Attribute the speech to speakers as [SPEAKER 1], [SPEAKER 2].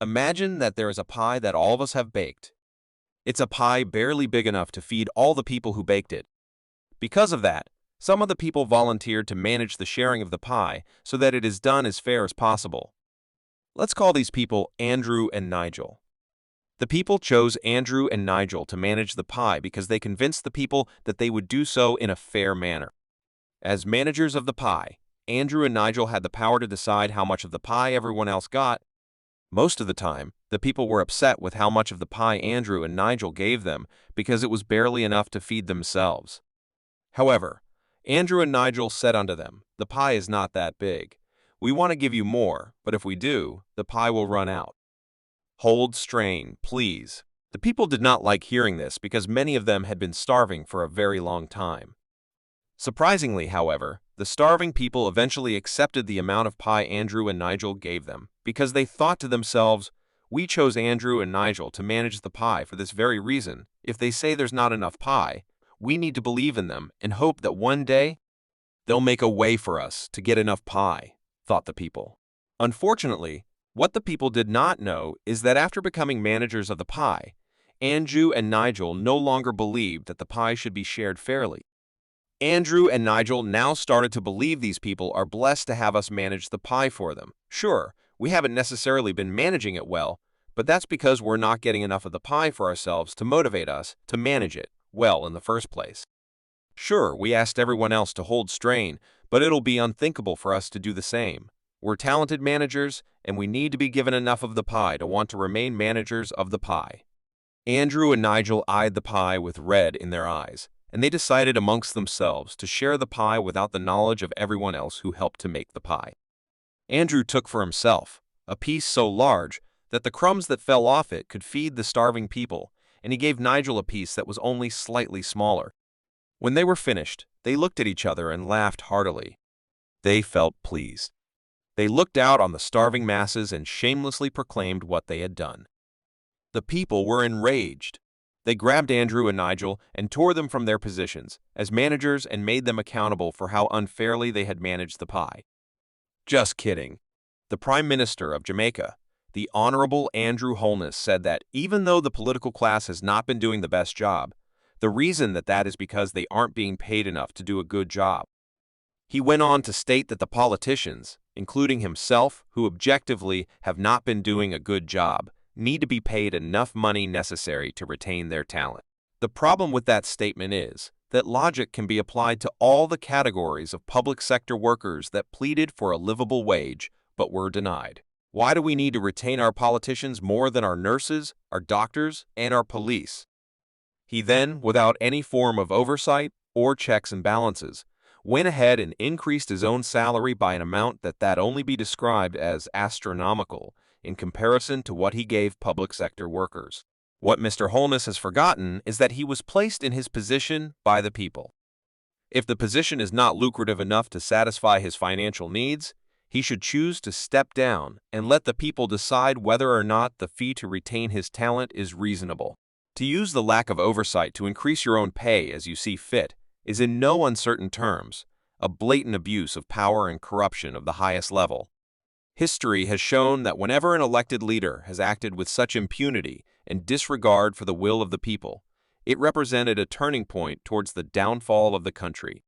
[SPEAKER 1] Imagine that there is a pie that all of us have baked. It's a pie barely big enough to feed all the people who baked it. Because of that, some of the people volunteered to manage the sharing of the pie so that it is done as fair as possible. Let's call these people Andrew and Nigel. The people chose Andrew and Nigel to manage the pie because they convinced the people that they would do so in a fair manner. As managers of the pie, Andrew and Nigel had the power to decide how much of the pie everyone else got. Most of the time, the people were upset with how much of the pie Andrew and Nigel gave them because it was barely enough to feed themselves. However, Andrew and Nigel said unto them, "The pie is not that big. We want to give you more, but if we do, the pie will run out. Hold strain, please." The people did not like hearing this because many of them had been starving for a very long time. Surprisingly, however, the starving people eventually accepted the amount of pie Andrew and Nigel gave them because they thought to themselves, "We chose Andrew and Nigel to manage the pie for this very reason. If they say there's not enough pie, we need to believe in them and hope that one day they'll make a way for us to get enough pie," thought the people. Unfortunately, what the people did not know is that after becoming managers of the pie, Andrew and Nigel no longer believed that the pie should be shared fairly. Andrew and Nigel now started to believe these people are blessed to have us manage the pie for them. Sure, we haven't necessarily been managing it well, but that's because we're not getting enough of the pie for ourselves to motivate us to manage it well in the first place. Sure, we asked everyone else to hold strain, but it'll be unthinkable for us to do the same. We're talented managers, and we need to be given enough of the pie to want to remain managers of the pie. Andrew and Nigel eyed the pie with red in their eyes, and they decided amongst themselves to share the pie without the knowledge of everyone else who helped to make the pie. Andrew took for himself a piece so large that the crumbs that fell off it could feed the starving people, and he gave Nigel a piece that was only slightly smaller. When they were finished, they looked at each other and laughed heartily. They felt pleased. They looked out on the starving masses and shamelessly proclaimed what they had done. The people were enraged. They grabbed Andrew and Nigel and tore them from their positions as managers and made them accountable for how unfairly they had managed the pie. Just kidding. The Prime Minister of Jamaica, the Honorable Andrew Holness, said that even though the political class has not been doing the best job, the reason that is because they aren't being paid enough to do a good job. He went on to state that the politicians, including himself, who objectively have not been doing a good job, need to be paid enough money necessary to retain their talent. The problem with that statement is that logic can be applied to all the categories of public sector workers that pleaded for a livable wage but were denied. Why do we need to retain our politicians more than our nurses, our doctors, and our police? He then, without any form of oversight or checks and balances, went ahead and increased his own salary by an amount that only be described as astronomical in comparison to what he gave public sector workers. What Mr. Holness has forgotten is that he was placed in his position by the people. If the position is not lucrative enough to satisfy his financial needs, he should choose to step down and let the people decide whether or not the fee to retain his talent is reasonable. To use the lack of oversight to increase your own pay as you see fit is in no uncertain terms a blatant abuse of power and corruption of the highest level. History has shown that whenever an elected leader has acted with such impunity and disregard for the will of the people, it represented a turning point towards the downfall of the country.